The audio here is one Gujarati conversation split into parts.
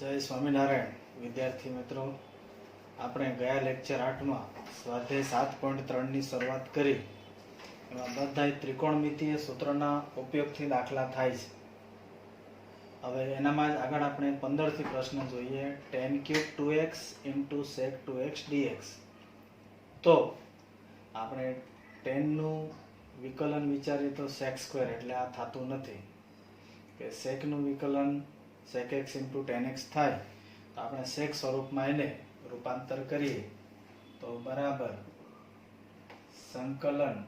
જય સ્વામિનારાયણ વિદ્યાર્થી મિત્રો, આપણે ગયા લેક્ચર 8 માં સ્વાધ્યાય 7.3 ની શરૂઆત કરી. એમાં બધાય ત્રિકોણમિતિય સૂત્રના ઉપયોગથી દાખલા થાય છે. હવે એનામાં જ આગળ આપણે 15 થી પ્રશ્ન જોઈએ. tan cube 2x sec 2x dx. તો આપણે tan નું વિકલન વિચારીએ તો sec સ્ક્વેર, એટલે આ થતું નથી કે sec નું વિકલન sec x into tan x થાય. તો આપણે sec સ્વરૂપમાં એને રૂપાંતર કરીએ તો બરાબર સંકલન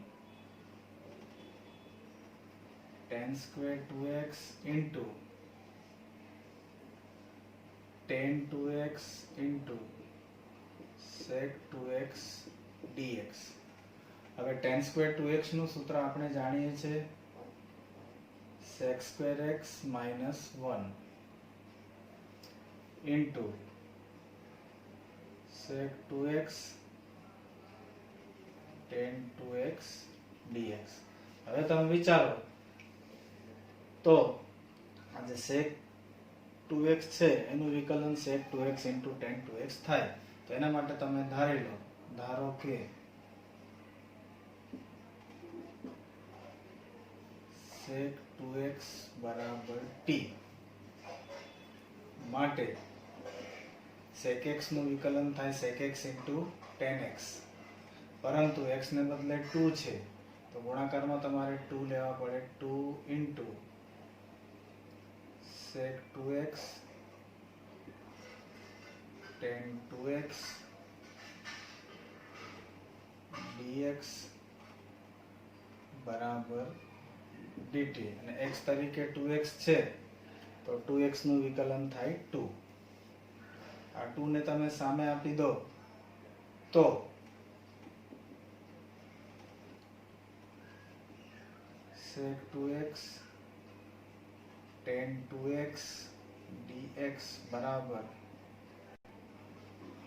tan square 2x into tan 2x into sec 2x dx. હવે tan square 2x નું સૂત્ર આપણે જાણીએ છીએ sec square x minus 1 into sec 2x tan 2x dx. હવે તમે વિચારો તો આ જે sec 2x છે એનું વિકલન sec 2x into tan 2x થાય. તો એના માટે તમે ધારો કે sec 2x બરાબર t માટે sec x નું વિકલન થાય sec x into tan x, પરંતુ x ને બદલે 2 છે તો ગુણાકારમાં તમારે 2 લેવા પડે. 2 into sec 2x tan 2x dx બરાબર dt. અને x તરીકે 2x છે તો 2x નું વિકલન થાય 2. આ 2 ને તમે સામે આપી દો તો sec 2x tan 2x dx બરાબર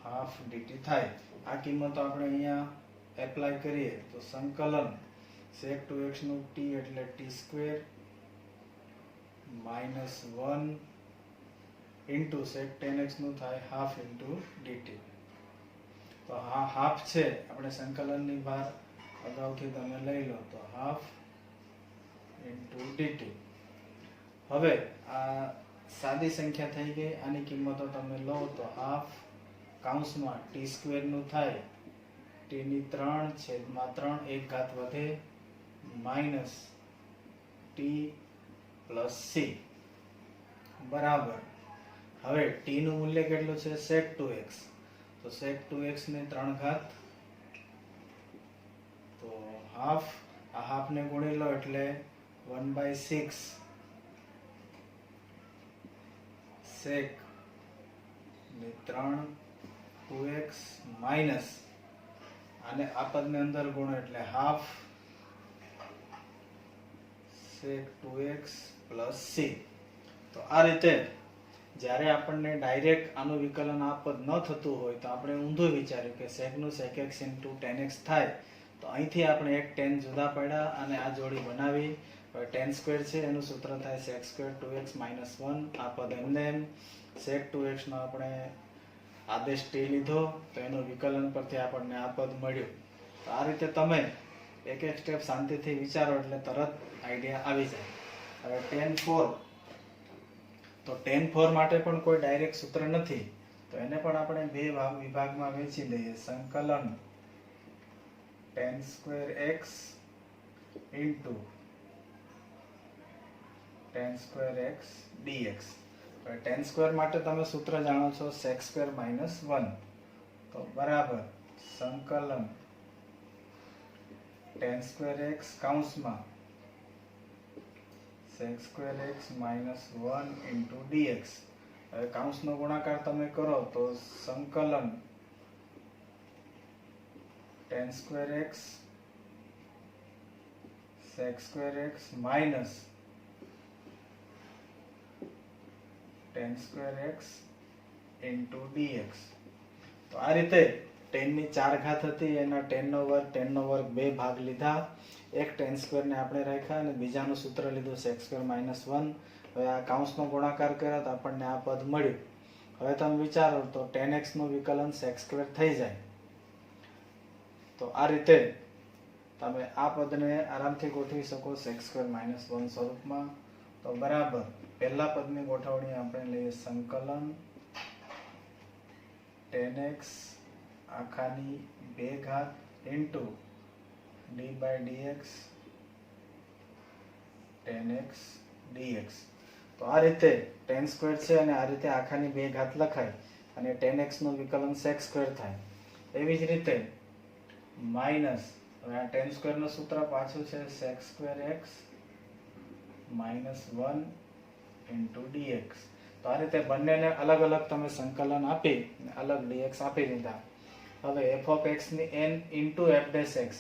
હાફ dt થાય. આ કિંમતો આપણે અહીંયા એપ્લાય કરીએ તો સંકલન sec 2x નું t એટલે t square minus 1 into sec tan x નું થાય હાફ into dt. તો આ હાફ છે, આપણે સંકલનની બહાર અગાઉથી તમે લઈ લો તો હાફ into dt. હવે આ સાદી સંખ્યા થઈ ગઈ. આની કિંમતો તમે લો તો હાફ કૌંસમાં t સ્ક્વેર નું થાય t ની 3/3 એક ઘાત વધે માઇનસ t પ્લસ c બરાબર. હવે t નું મૂલ્ય કેટલું છે? sec 2x. તો sec 2x ને 3 ઘાત, તો હાફ, આ હાફ ને ગુણી લો એટલે 1/6 sec ને 3 2x માઇનસ આને આ પદને અંદર ગુણો એટલે half sec 2x plus c. તો આ રીતે જ્યારે આપણને ડાયરેક્ટ આનું વિકલન આ પદ ન થતું હોય તો આપણે ઊંધું વિચાર્યું કે sec નું sec x into tan x થાય. તો અહીંથી આપણે એક tan જુદા પડ્યા અને આ જોડી બનાવી. હવે tan સ્ક્વેર છે એનું સૂત્ર થાય sec square 2x minus 1. આ પદ એમને એમ sec 2x નો આપણે આદેશ t લીધો તો એનું વિકલન પરથી આપણને આ પદ મળ્યું. તો આ રીતે તમે એક એક સ્ટેપ શાંતિથી વિચારો એટલે તરત આઈડિયા આવી જાય. હવે tan 4, તો tan 4 માટે પણ કોઈ ડાયરેક્ટ સૂત્ર નથી, તો એને પણ આપણે બે વિભાગમાં વહેંચી દઈએ. સંકલન tan square x into tan square x dx. હવે tan square માટે તમે સૂત્ર જાણો છો sec square minus 1. તો બરાબર સંકલન tan square x કૌંસમાં sec square x minus 1 into dx. હવે કૌંસનો ગુણાકાર તમે કરો તો સંકલન tan square x sec square x minus tan square x into dx. તો આ રીતે tan ની 4 ઘાત હતી, એના tan નો વર્ગ બે ભાગ લીધા. એક tan સ્ક્વેર ને આપણે રાખ્યા અને બીજાનું સૂત્ર લીધું sec સ્ક્વેર -1. હવે આ કૌંસનો ગુણાકાર કર્યો તો આપણને આ પદ મળ્યું. હવે તમે વિચારો તો tan x નું વિકલન sec² થઈ જાય. તો આ રીતે તમે આ પદને આરામથી ગોઠવી શકો sec² - 1 સ્વરૂપમાં. તો બરાબર પહેલા પદની ગોઠવણી આપણે લઈએ સંકલન tan x આખાની 2 ઘાત into d/dx tan x dx. તો આ રીતે tan² છે અને આ રીતે આખાની 2 ઘાત લખાય અને tan x નું વિકલન sec² થાય. એવી જ રીતે માઈનસ, હવે આ tan² નું સૂત્ર પાછું છે sec² x -1 dx. તો આ રીતે બંનેને અલગ અલગ તમે સંકલન આપી અલગ dx આપી દીધા. હવે f(x) ની n f'(x),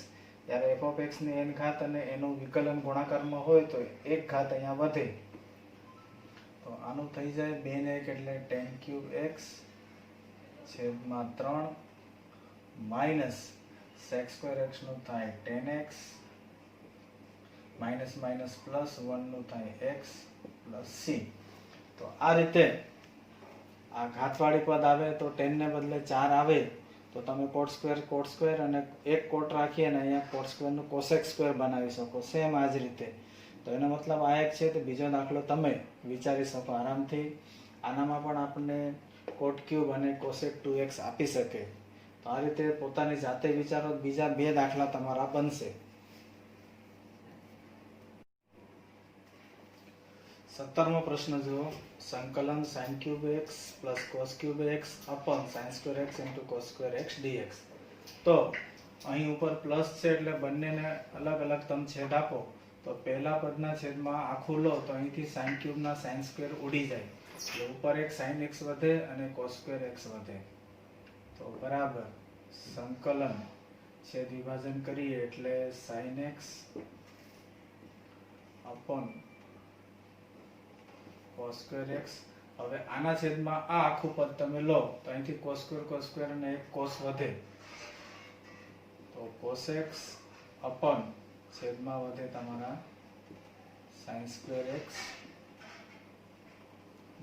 જ્યારે f(x) ની n ઘાત અને એનું વિકલન ગુણાકારમાં હોય તો એક ઘાત અહીંયા વધે. તો આનું થઈ જાય 2 ને 1 એટલે tan³ x છેદમાં 3 માઈનસ sec² x નું થાય tan x minus minus plus 1 નું થાય x પ્લસ c. તો આ રીતે આ ઘાતવાળી પદ આવે તો 10 ને બદલે 4 આવે તો તમે cot² અને એક કોટ રાખી અને અહીંયા cot² નું cosec² બનાવી શકો. સેમ આ જ રીતે. તો એનો મતલબ આ એક છે. તો બીજો દાખલો તમે વિચારી શકો આરામથી. આનામાં પણ આપણને cot³ અને cosec2x આપી શકે. તો આ રીતે પોતાની જાતે વિચારો. બીજા 2 દાખલા તમારા બનશે. 17મો પ્રશ્ન જુઓ. સંકલન sin³ plus cos³ upon sin² x into cos² x dx. તો અહીં ઉપર પ્લસ છે એટલે બંનેને અલગ અલગ તમે છેદ આપો. તો પહેલા પદના છેદમાં આખું લો તો અહીંથી sin³ ના sin² ઉડી જાય એટલે ઉપર એક sin x વધે અને cos² x વધે. તો બરાબર સંકલન છેદ વિભાજન કરીએ એટલે sin x upon cos² x. હવે આના છેદમાં આ આખું પદ તમે લો તો અહીંથી cos² અને એક cos વધે તો cos x upon છેદમાં વધે તમારા sin² x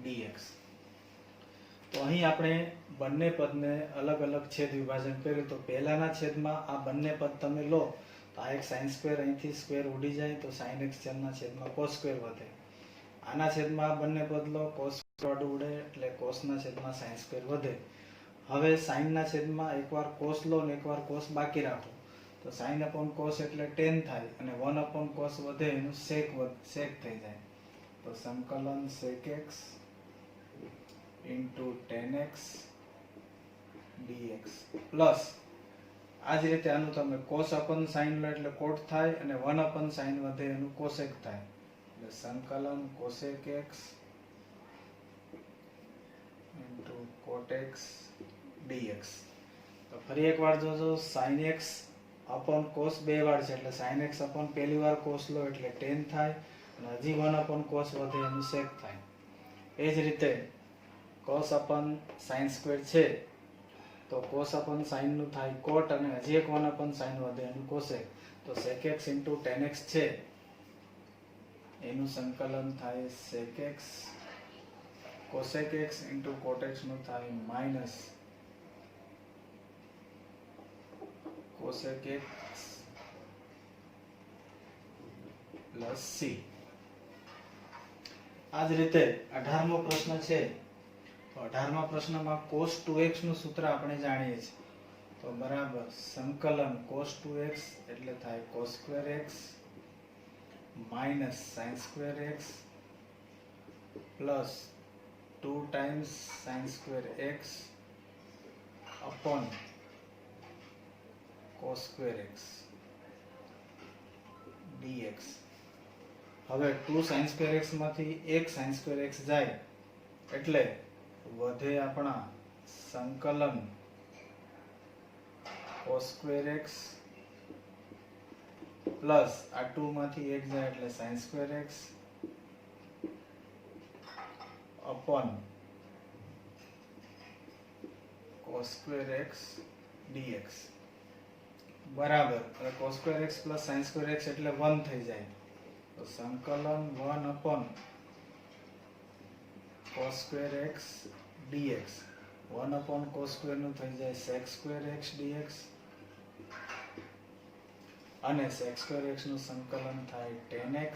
dx. તો અહીં આપણે બંને પદને અલગ અલગ છેદ વિભાજન કર્યું. તો પહેલાના છેદમાં આ બંને પદ તમે લો તો આ એક sin² અહીંથી સ્ક્વેર ઉડી જાય તો sin x છેદમાં cos² વધે. આના છેદમાં આ બંને પદ લો cos² ઉડે એટલે cos ના છેદમાં sin² વધે. હવે sin ના છેદમાં એકવાર cos લો ને એકવાર cos બાકી રાખો તો sin upon cos એટલે tan થાય અને 1 upon cos વધે એનું sec થઈ જાય. તો સંકલન sec x into tan x dx plus આ જ રીતે આનું તમે cos upon sin લો એટલે cot થાય અને 1 upon sin વધે એનું cosec થાય. એટલે સંકલન cosec x into cot x dx. તો ફરી એકવાર જોજો sin x upon cos 2 વાર છે એટલે sin x upon પહેલી વાર cos લો એટલે tan થાય અને હજી 1 upon cos વધે એનું sec થાય. એ જ રીતે cos upon sin² છે તો cos upon sin નું થાય cot અને હજી એક 1 upon sin વધે એનું cosec. તો sec x into tan x છે એનું સંકલન થાય sec x cosec x into cot x નું થાય minus cosec x plus c. આ જ રીતે 18મો પ્રશ્ન છે. તો 18મા પ્રશ્નમાં cos 2x નું સૂત્ર આપણે જાણીએ છીએ. તો બરાબર સંકલન cos 2x એટલે થાય cos² x minus sin² x plus 2 times sin² x upon cos² x dx. હવે 2 sin² x માંથી એક sin² x જાય એટલે વધે આપણા સંકલન cos² x પ્લસ આ 2 માંથી એક જાય એટલે sin² x upon cos² x dx બરાબર. હવે cos² x plus sin² x એટલે 1 થઈ જાય તો સંકલન 1 upon cos² x dx 1 upon cos square નું થઈ જાય sec square x dx અને sec square x નું સંકલન થાય tan x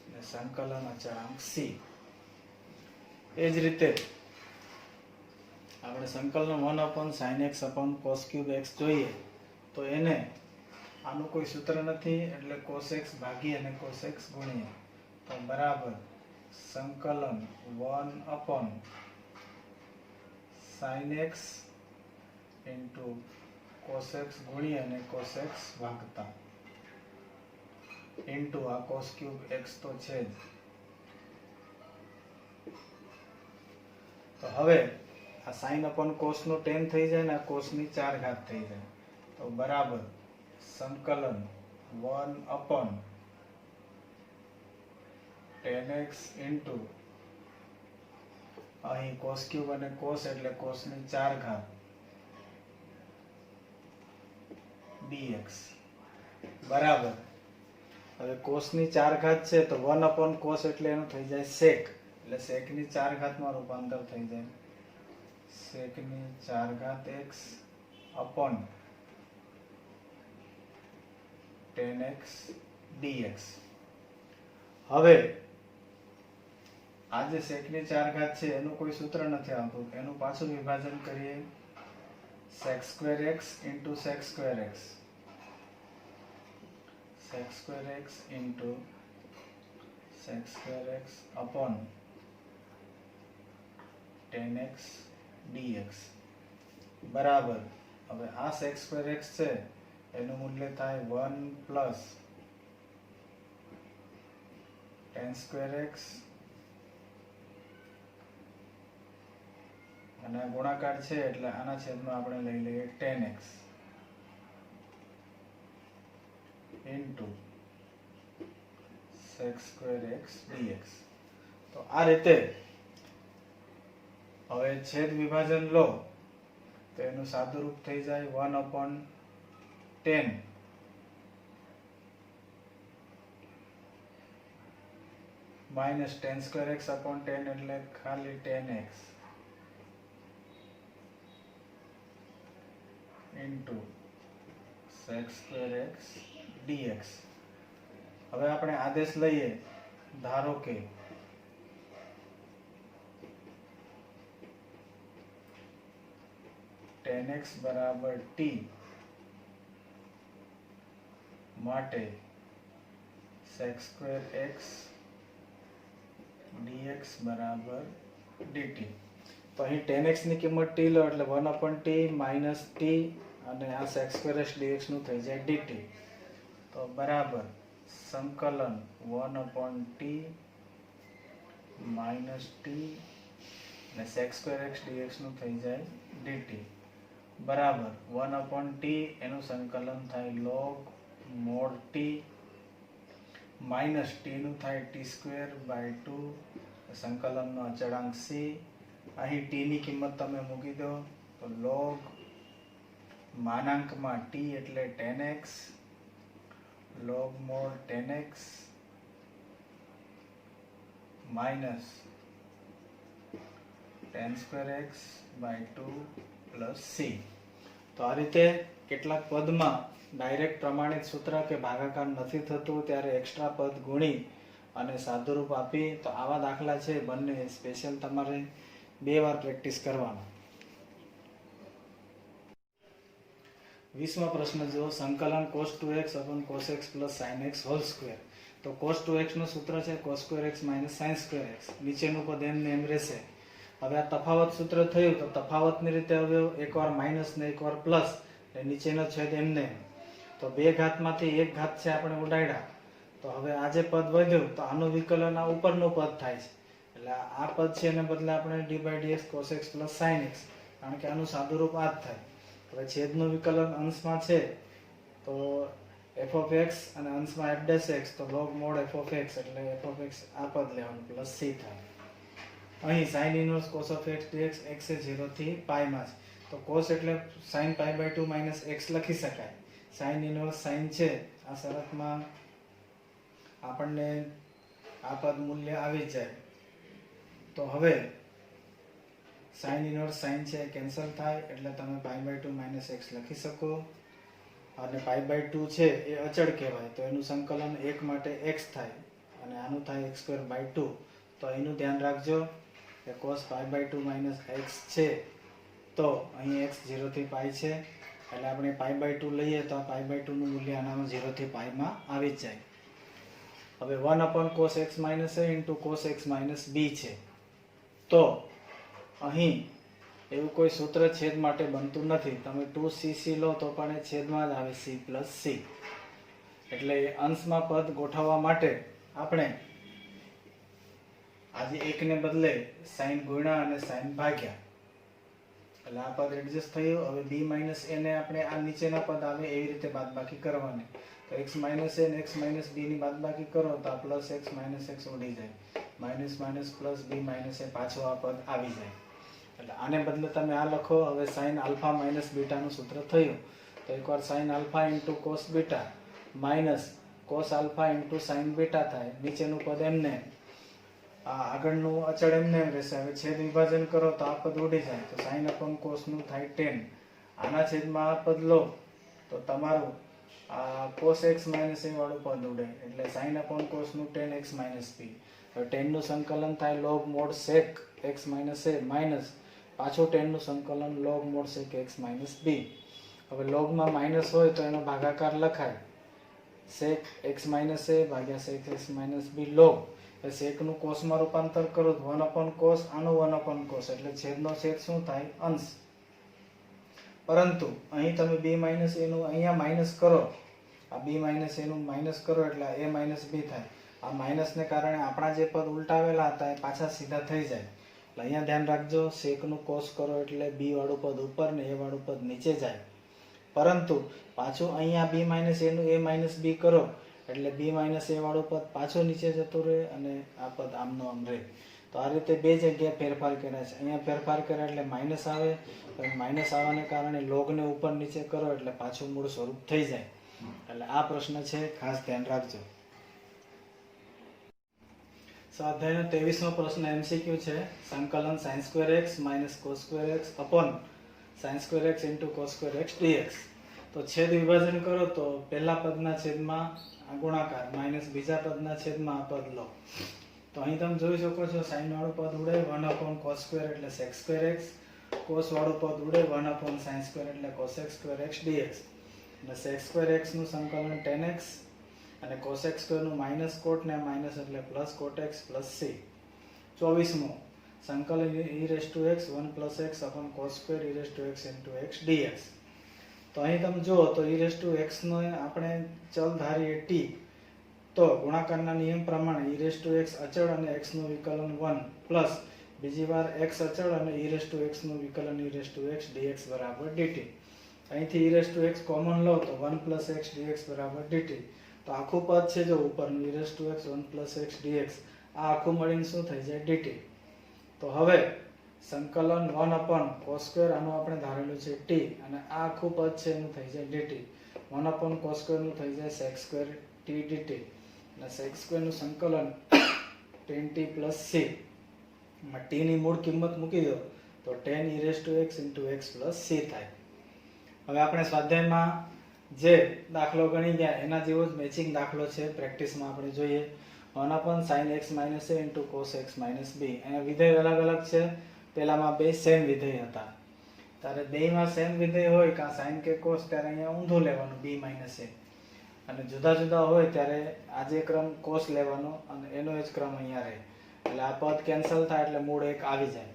અને સંકલન અચળાંક c. એ જ રીતે આપણે સંકલન 1 upon sin x upon cos cube x જોઈએ તો એને આનું કોઈ સૂત્ર નથી એટલે cos x ભાગી અને cos x ગુણ્યા તો બરાબર સંકલન 1 upon sin x into cos x ગુણ્યા અને cos x ભાગતા into આ cos cube x તો છે જ. તો હવે આ sin upon cos નો tan થઈ જાય ને આ cos ની 4 ઘાત થઈ જાય તો બરાબર સંકલન 1 upon tan x into અહીં cos cube અને cos એટલે cos ની 4 ઘાત dx બરાબર હવે cos ની 4 ઘાત છે તો 1 upon cos એટલે એનું થઈ જાય sec એટલે sec ની 4 ઘાત માં રૂપાંતર થઈ જાય sec ની 4 ઘાત x upon tan x dx. હવે આ જે sec ની 4 ઘાત છે એનું કોઈ સૂત્ર નથી આવતું એનું પાછું વિભાજન કરીએ sec square x into sec square x sec square x into sec square x upon tan x dx બરાબર હવે આ sec square x છે એનું મૂલ્ય થાય 1 plus tan square x અને ગુણાકાર છે એટલે આના છેદમાં આપણે લઈ લઈએ tan x into sec square x dx. તો આ રીતે હવે છેદ વિભાજન લો તો એનું સાદું રૂપ થઈ જાય 1 upon 10 minus tan square x upon 10 એટલે ખાલી tan x into sec square x dx. હવે આપણે આદેશ લઈએ ધારો કે tan x બરાબર t માટે sec square x dx બરાબર dt. તો અહીં tan x ની કિંમત t લો એટલે 1 upon t minus t અને આ sec square x dx નું થઈ જાય dt. તો બરાબર સંકલન 1 upon t minus t અને sec square x dx નું થઈ જાય dt બરાબર 1 upon t એનું સંકલન થાય log mod t minus t નું થાય t square by 2 સંકલનનો અચળાંક c. અહીં t ની કિંમત તમે મૂકી દો તો log માનાંકમાં t એટલે tan x log mod tan x minus tan square x by 2 plus c. તો આ રીતે કેટલાક પદમાં ડાયરેક્ટ પ્રમાણિત સૂત્ર કે ભાગાકાર નથી થતું ત્યારે એક્સ્ટ્રા પદ ગુણી અને સાદુરૂપ આપી તો આવા દાખલા છે બંને સ્પેશિયલ તમારે 2 વાર પ્રેક્ટિસ કરવાનો. 20મો પ્રશ્ન જો સંકલન cos 2x upon cos x plus sin x whole square. તો cos 2x નું સૂત્ર છે cos square x minus sin square x. નીચેનું પદ એમને એમ રહેશે. હવે આ તફાવત સૂત્ર થયું તો તફાવતની રીતે હવે એકવાર માઈનસ ને એકવાર પ્લસ એટલે નીચેનો છેદ એમને તો 2 ઘાતમાંથી 1 ઘાત છે આપણે ઉડાડ્યા તો હવે આ જે પદ વધ્યું તો આનું વિકલન આ ઉપરનું પદ થાય છે એટલે આ પદ છે એને બદલે આપણે d/dx cos x plus sin x કારણ કે આનું સાદુરૂપ આ જ થાય. હવે છેદનું વિકલન અંશમાં છે તો f of x અને અંશમાં f dash x તો log mod f of x એટલે f of x આ પદ લેવાનું પ્લસ c થાય. અહીં sin inverse cos of x dx x એ 0 થી π માં છે તો cos એટલે sin π/2 minus x લખી શકાય. sin inverse sin છે આ શરતમાં આપણને આ પદ મૂલ્ય આવી જાય તો હવે સાઇન ઇનવર્સ સાઇન છે કેન્સલ થાય એટલે તમે π/2 - x લખી શકો. અને π/2 છે એ અચળ કહેવાય તો એનું સંકલન 1 માટે x થાય અને આનું થાય x²/2. તો એનું ધ્યાન રાખજો કે cos π/2 - x છે તો અહીં x 0 થી π છે એટલે આપણે π/2 લઈએ તો આ π/2 નું મૂલ્ય આનામાં 0 થી π માં આવી જ જાય. હવે 1/cos x - a cos x - b છે તો અહીં એવું કોઈ સૂત્ર છેદ માટે બનતું નથી. તમે 2cc લો તો પણ એ છેદમાં જ આવે c + c. એટલે અંશમાં પદ ગોઠવવા માટે આપણે આજે 1 ને બદલે sin ગુણ્યા અને sin ભાગ્યા એટલે આ પદ એડજસ્ટ થયું. હવે b - a ને આપણે આ નીચેના પદ આવે એવી રીતે બાદબાકી કરવાની. તો x - a ને x - b ની બાદબાકી કરો તો આ +x - x ઉડી જાય. Minus minus plus b - a પાછો આ પદ આવી જાય. એટલે આને બદલે તમે આ લખો. હવે sin α - β નું સૂત્ર થયું તો એકવાર sin α * cos β minus cos α * sin β થાય. નીચેનું પદ એમને આ આગળનું અચળ એમને રહેશે. હવે છેદ વિભાજન કરો તો આ પદ ઉડી જાય તો sin cos નું થાય tan. આના છેદમાં આ પદ લો તો તમારું આ cos x - a વાળું પદ ઉડે એટલે sin cos નું tan x - b. હવે tan નું સંકલન થાય log mod sec x - a minus પાછું tan નું સંકલન log mod sec x - b. હવે log માં માઈનસ હોય તો એનો ભાગાકાર લખાય sec x - a ભાગ્યા sec x - b log. હવે sec નું cos માં રૂપાંતર કરો તો 1/cos આનું 1/cos એટલે છેદનો છેદ શું થાય અંશ. પરંતુ અહીં તમે b - a નું અહીંયા માઈનસ કરો. આ b - a નું માઈનસ કરો એટલે a - b થાય. આ માઈનસ ને કારણે આપણા જે પદ ઉલટાવેલા હતા એ પાછા સીધા થઈ જાય. એટલે અહીંયા ધ્યાન રાખજો sec નું cos કરો એટલે b વાળું પદ ઉપર ને a વાળું પદ નીચે જાય. પરંતુ પાછું અહીંયા b - a નું a - b કરો એટલે b - a વાળું પદ પાછું નીચે જતું રહે અને આ પદ આમનો આમ રહે. તો આ રીતે બે જગ્યાએ ફેરફાર કર્યા છે. અહીંયા ફેરફાર કર્યા એટલે માઈનસ આવે. માઈનસ આવવાને કારણે log ને ઉપર નીચે કરો એટલે પાછું મૂળ સ્વરૂપ થઈ જાય. એટલે આ પ્રશ્ન છે ખાસ ધ્યાન રાખજો. સ્વાધ્યાયનો 23મો પ્રશ્ન MCQ છે. સંકલન sin2x - cos2x sin2x * cos2x dx. તો છેદ વિભાજન કરો તો પહેલા પદના છેદમાં ગુણાકાર માઈનસ બીજા પદના છેદમાં આ પદ લો. તો અહીં તમે જોઈ શકો છો sin વાળું પદ ઉડે 1/cos2 એટલે sec2x. cos વાળું પદ ઉડે 1/sin2 એટલે cosec2x dx. અને sec2x નું સંકલન tan x અને cosec2 નું માઈનસ cot ને માઈનસ એટલે પ્લસ cot x + c. 24મો સંકલન e(x) 1 + x cos2 e(x) x dx. તો અહીં તમે જુઓ તો e(x) નો આપણે ચલ ધારીએ t તો ગુણાકારના નિયમ પ્રમાણે e(x) અચળ અને x નું વિકલન 1 પ્લસ બીજી વાર x અચળ અને e(x) નું વિકલન e(x) dx = dt. અહીંથી e(x) કોમન લો તો 1 + x dx = dt. તો આખું પદ છે જો ઉપરનું e(x) 1 + x dx આ આખું મળીને શું થઈ જાય dt. તો હવે સંકલન 1/cos2 આનું આપણે ધારેલું છે t અને આ આખું પદ છે એનું થઈ જાય dt. 1/cos2 નું થઈ જાય sec2 t dt અને sec2 નું સંકલન tan t + c માં t ની મૂળ કિંમત મૂકી દો તો tan e(x) x + c થાય. હવે આપણે સ્વાધ્યાયમાં જે દાખલો ગણી ગયા એના જેવો જ મેચિંગ દાખલો છે પ્રેક્ટિસમાં આપણે જોઈએ. 1/sin x - a cos x - b. અહીંયા વિધેય અલગ અલગ છે. પહેલામાં બે સેમ વિધેય હતા. ત્યારે બેયમાં સેમ વિધેય હોય કાં sin કે cos ત્યારે અહીંયા ઊંધું લેવાનું b - a અને જુદા જુદા હોય ત્યારે આ જે ક્રમ cos લેવાનો અને એનો જ ક્રમ અહીંયા રહે. એટલે આ પદ કેન્સલ થાય એટલે મૂળ 1 આવી જાય.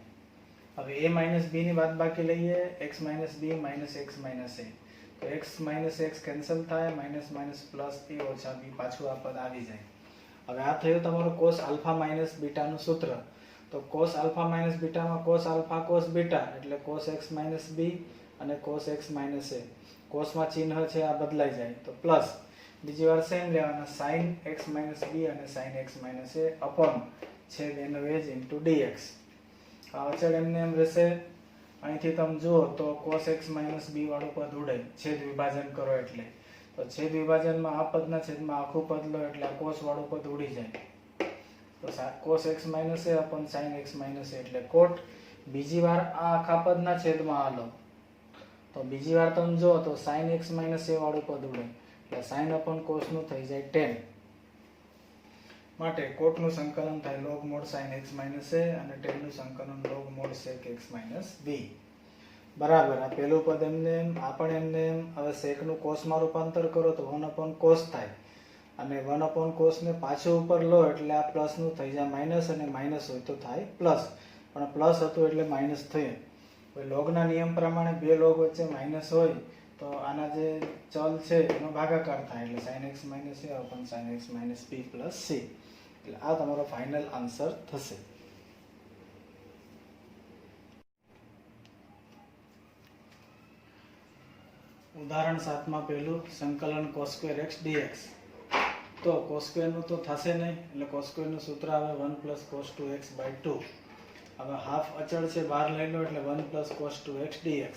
હવે a - b ની બાદબાકી લઈએ x - b - x - a. તો x - x કેન્સલ થાય minus minus plus a - b પાછું આ પદ આવી જાય. હવે આ થયું તમારું cos α - β નું સૂત્ર. તો cos α - β માં cos α cos β એટલે cos x - b અને cos x - a. cos માં ચિહ્ન છે આ બદલાઈ જાય તો પ્લસ બીજી વાર સેમ લેવાના sin x - b અને sin x - a upon છેદ એનો વેજ into dx. આ અચળ એમને એમ રહેશે. અહીંથી તમે જુઓ તો cos x - b વાળું પદ ઉડે છેદ વિભાજન કરો એટલે. તો છેદ વિભાજનમાં આ પદના છેદમાં આખું પદ લો એટલે આ cos વાળું પદ ઉડી જાય. તો cos x - a upon sin x - a એટલે cot બીજી વાર આ આખા પદના છેદમાં હાલો તો બીજી વાર તમે જો તો sin x - a વાળું પદ ઉડે એટલે sin upon cos નું થઈ જાય tan. માટે cot નું સંકલન થાય log mod sin x - a અને tan નું સંકલન log mod sec x - b. બરાબર. આ પહેલું પદ એમને આ પણ એમને હવે sec નું cos માં રૂપાંતર કરો તો 1 upon cos થાય અને 1 upon cos ને પાછું ઉપર લો એટલે આ પ્લસ નું થઈ જાય માઈનસ અને માઈનસ હોય તો થાય પ્લસ, પણ પ્લસ હતું એટલે માઈનસ થયું. હવે લોગના નિયમ પ્રમાણે બે લોગ વચ્ચે માઈનસ હોય તો આના જે ચલ છે એનો ભાગાકાર થાય એટલે sin x - a upon sin x - b plus c. એટલે આ તમારો ફાઇનલ આન્સર થશે. ઉદાહરણ 7 માં પહેલું સંકલન cos² x dx. તો cos² નું તો થશે નહીં એટલે cos² નું સૂત્ર આવે 1 + cos2x / 2. હવે હાફ અચળ છે બહાર લઈ લો એટલે 1 + cos2x dx.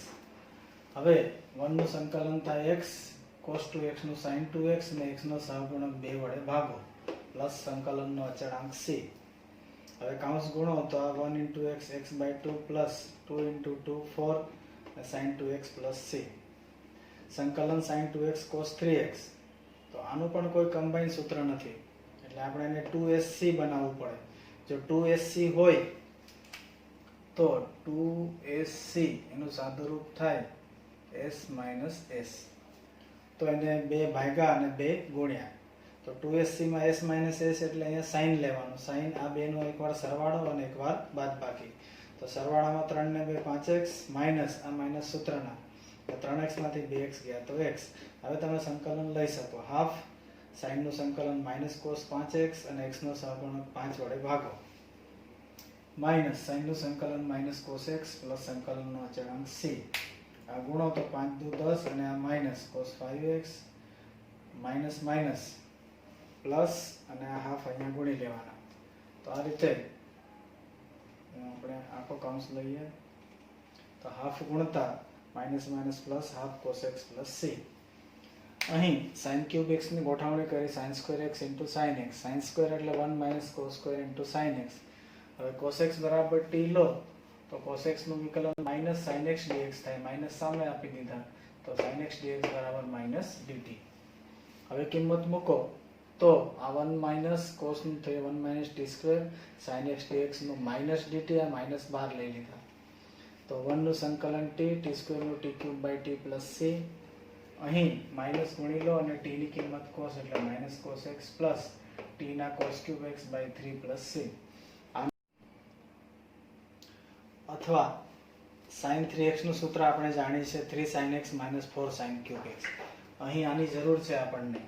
હવે 1 નું સંકલન થાય x, cos2x નું sin 2x અને x નો સહગુણક 2 વડે ભાગો પ્લસ સંકલનનો અચળાંક c. હવે કૌંસ ગુણો તો આ 1 * x x / 2 plus 2 * 2 4 sin 2x plus c. સંકલન sin 2x cos 3x. તો આનું પણ કોઈ કમ્બાઈન સૂત્ર નથી એટલે આપણે એને 2sc બનાવવું પડે. જો 2sc હોય તો 2sc એનું સાદુરૂપ થાય s - s. તો એને 2 ભાગ્યા અને 2 ગુણ્યા. તો 2sc માં s - s એટલે અહીંયા sin લેવાનું. sin આ બેનો એકવાર સરવાળો અને એકવાર બાદબાકી. તો સરવાળામાં 3 ને 2 5x માઈનસ આ માઈનસ સૂત્રના 3x માંથી 2x ગયા તો x. હવે તમે સંકલન લઈ શકો હાફ sin નું સંકલન -cos 5x અને x નો સહગુણક 5 વડે ભાગો માઈનસ sin નું સંકલન -cos x પ્લસ સંકલનનો અચળાંક c. આ ગુણો તો 5 દુ 10 અને આ minus cos 5x minus minus plus અને આ હાફ અહીંયા ગુણી લેવાના. તો આ રીતે આપણે આખો કૌંસ લઈએ તો હાફ ગુણતા minus minus plus half cos x plus c. અહીં sin³ x ની ગોઠવણી કરી sin² x * sin x. sin² એટલે 1 - cos² * sin x. હવે cos x બરાબર t લો તો cos x નું વિકલન -sin x dx થાય. માઈનસ સામે આપી દીધા તો sin x dx બરાબર -dt. હવે કિંમત મૂકો તો આ 1 - cos નું થયું 1 - t², sin x dx નું -dt આ માઈનસ બહાર લઈ લીધા તો 1 નું સંકલન t, t² નું t³ / t plus c. અહીં માઈનસ ગુણી લો અને t ની કિંમત cos એટલે -cos x plus t ના cos³ x / 3 plus c. અથવા sin 3x નું સૂત્ર આપણે જાણીએ છીએ 3 sin x - 4 sin³ x. અહીં આની જરૂર છે આપણને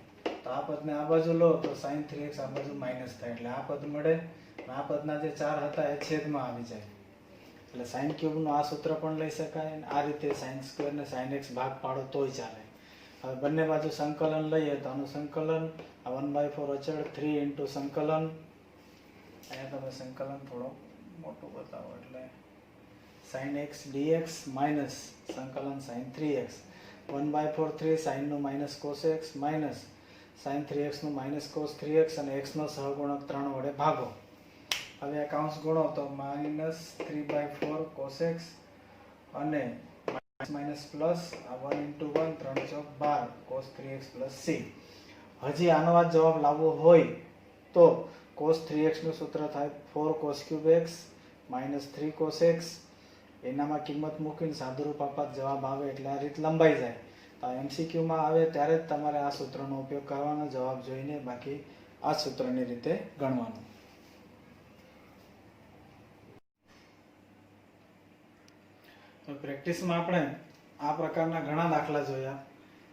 તો આ પદને આ બાજુ લો તો sin 3x આ બાજુ માઈનસ થાય એટલે આ પદ મળે. આ પદના જે 4 હતા એ છેદમાં આવી જાય એટલે sin³ નું આ સૂત્ર પણ લઈ શકાય અને આ રીતે sin² ને sin x ભાગ પાડો તોય ચાલે. હવે બંને બાજુ સંકલન લઈએ તો આનું સંકલન આ 1/4 અચળ 3 * સંકલન અહીંયા તમે સંકલન થોડો મોટું બતાવો એટલે sin x dx માઈનસ સંકલન sin 3x 1/4 3 sin નું -cos x minus sin 3x નું -cos 3x અને x નો સહગુણક 3 વડે ભાગો. હવે આ કૌંસ ગુણો તો -3/4 cos x અને માઈનસ પ્લસ આ 1 * 1 3 × 12 cos 3x plus c. હજી આનો આ જવાબ લાવવો હોય તો cos 3x નું સૂત્ર થાય 4 cos³ x -3 cos x. એનામાં કિંમત મૂકીને સાદુરૂપ આપત જવાબ આવે એટલે આ રીત લંબાઈ જાય. તો MCQ માં આવે ત્યારે જ તમારે આ સૂત્રનો ઉપયોગ કરવાનો જવાબ જોઈને, બાકી આ સૂત્રની રીતે ગણવાનું. તો પ્રેક્ટિસમાં આપણે આ પ્રકારના ઘણા દાખલા જોયા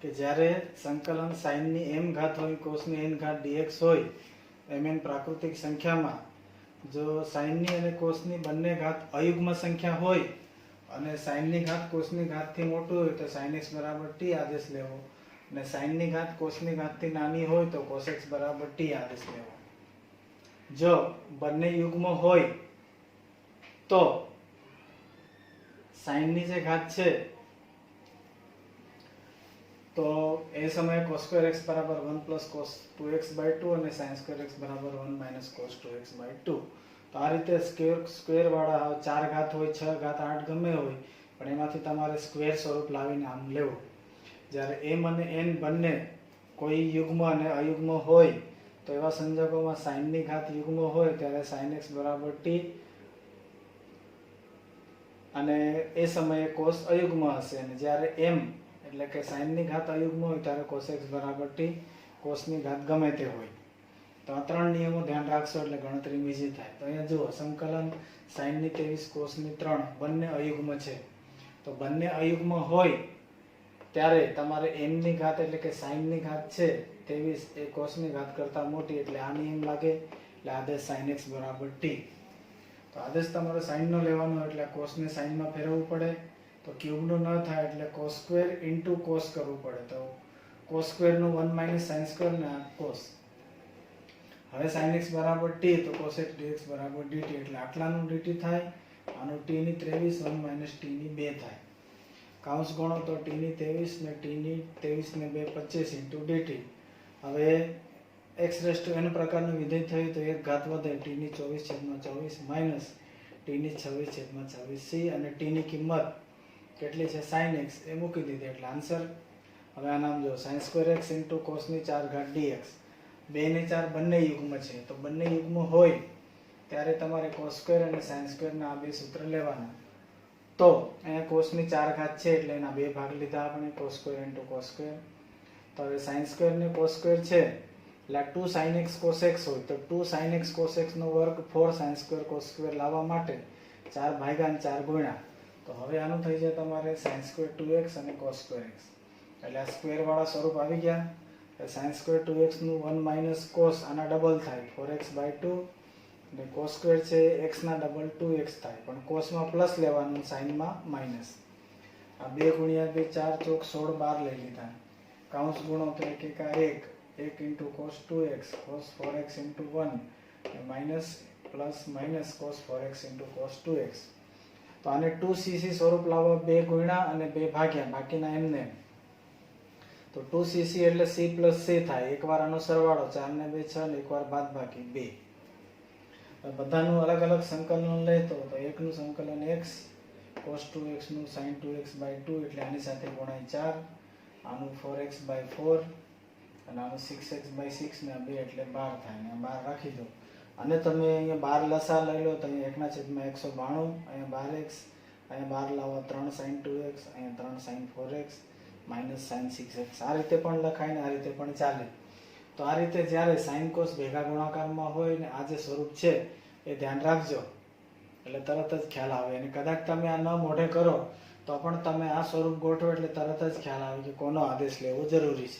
કે જ્યારે સંકલન sin ની m ઘાત હોય cos ની n ઘાત dx હોય mn પ્રાકૃતિક સંખ્યામાં જો sin ની અને cos ની બંને ઘાત અયુગ્મ સંખ્યા હોય અને sin ની ઘાત cos ની ઘાત થી મોટું હોય તો sin x બરાબર t આદેશ લેવો અને sin ની ઘાત cos ની ઘાત થી નાની હોય તો cos x બરાબર t આદેશ લેવો. જો બંને યુગ્મ હોય તો sin ની જે ઘાત છે તો એ સમયે cos² x બરાબર 1 + cos 2x / 2 અને sin² x બરાબર 1 - cos 2x / 2. તો આ રીતે સ્ક્વેર વાળા 4 ઘાત હોય, 6 ઘાત, 8 ગમે હોય, પણ એમાંથી તમારે સ્ક્વેર સ્વરૂપ લાવીને આમ લેવું. જ્યારે m અને n બંને કોઈ યુગ્મ અને અયુગ્મ હોય તો એવા સંજોગોમાં sin ની ઘાત યુગ્મ હોય ત્યારે sin x બરાબર t, અને એ સમયે cos અયુગ્મ હશે, અને જ્યારે m એટલે કે sin ની ઘાત અયુગ્મ હોય ત્યારે cos x બરાબર t, cos ની ઘાત ગમે તે હોય. તો આ 3 નિયમો ધ્યાન રાખશો એટલે ગણતરી ઈઝી થાય. તો અહીંયા જુઓ, સંકલન sin ની 23 cos ની 3 બંને અયુગ્મ છે. તો બંને અયુગ્મ હોય ત્યારે તમારે m ની ઘાત એટલે કે sin ની ઘાત છે 23 એ cos ની ઘાત કરતા મોટી, એટલે આ નિયમ લાગે, એટલે આદેશ sin x બરાબર t. તો આદેશ તમારે sin નો લેવાનો એટલે cos ને sin માં ફેરવવું પડે. તો ક્યુબ નું ન થાય એટલે cos સ્ક્વેર ઇન્ટુ cos કરવું પડે. તો cos સ્ક્વેર નું 1 માઇનસ sin સ્ક્વેર ને આ cos. હવે sin x બરાબર t, તો cos x dx બરાબર dt, એટલે આટલાનું dt થાય, આનું t ની 23 1 માઇનસ t ની 2 થાય. કાઉન્સ ગણો તો t ની 23 ને t ની 23 ને 2 25 ઇન્ટુ dt. હવે x રેસ ટુ n પ્રકારનું વિધેય થયું તો એક ઘાત વધે, t ની 24/24 માઇનસ t ની 26/26 c, અને t ની કિંમત કેટલી છે sin x એ મૂકી દીધી એટલે આન્સર. હવે આ નામ જો sin square x into cos ની 4 ઘાત dx. 2 ને 4 બંને યુગ્મ છે, તો બંને યુગ્મ હોય ત્યારે તમારે cos સ્ક્વેર અને sin સ્ક્વેર ના આ બે સૂત્ર લેવાના. તો અહીંયા cos ની 4 ઘાત છે એટલે એના બે ભાગ લીધા આપણે, cos square into cos square. તો હવે sin સ્ક્વેર ને cos સ્ક્વેર છે એટલે 2 sin x cos x હોય તો 2 sin x cos x નો વર્ગ 4 sin સ્ક્વેર cos સ્ક્વેર લાવવા માટે 4 ભાગ્યા અને 4 ગુણ્યા. તો હવે આનું થઈ જાય તમારે sin સ્ક્વેર 2x અને cos સ્ક્વેર x, એટલે આ સ્ક્વેર વાળા સ્વરૂપ આવી ગયા. sin સ્ક્વેર 2x નું 1 માઇનસ cos આના ડબલ થાય 4x/2, અને cos સ્ક્વેર છે x ના ડબલ 2x થાય, પણ cos માં પ્લસ લેવાનું, sin માં માઇનસ. આ 2 ગુણ્યા 2 4 ચોક 16 12 લઈ લીધા. કાઉન્સ ગુણો તો 1 1 into cos 2x cos 4x into 1 minus plus minus cos 4x into cos 2x. તો આને 2cc સ્વરૂપ લાવવા 2 ગુણ્યા અને 2 ભાગ્યા, બાકીના એમને. તો 2cc એટલે c પ્લસ c થાય, એકવાર આનો સરવાળો 4 ને 2 6 ને એકવાર બાદબાકી 2. બધાનું અલગ અલગ સંકલન લેતો તો એકનું સંકલન x cos 2x નું sin 2x/2 એટલે આની સાથે ગુણાય 4, આનું 4x/4 અને આનું 6x/6 ને 2 એટલે 12 થાય, ને 12 રાખી દો. અને તમે અહીંયા 12 લસા લઈ લો તો અહીંયા 1/192, અહીંયા 12x, અહીંયા 12 લાવો 3 sin 2x, અહીંયા 3 sin 4x minus sin 6x. આ રીતે પણ લખાય ને આ રીતે પણ ચાલે. તો આ રીતે જ્યારે sin cos ભેગા ગુણાકારમાં હોય ને આ જે સ્વરૂપ છે એ ધ્યાન રાખજો, એટલે તરત જ ખ્યાલ આવે. અને કદાચ તમે આ ન મોઢે કરો તો પણ તમે આ સ્વરૂપ ગોઠવો એટલે તરત જ ખ્યાલ આવે કે કોનો આદેશ લેવો જરૂરી છે.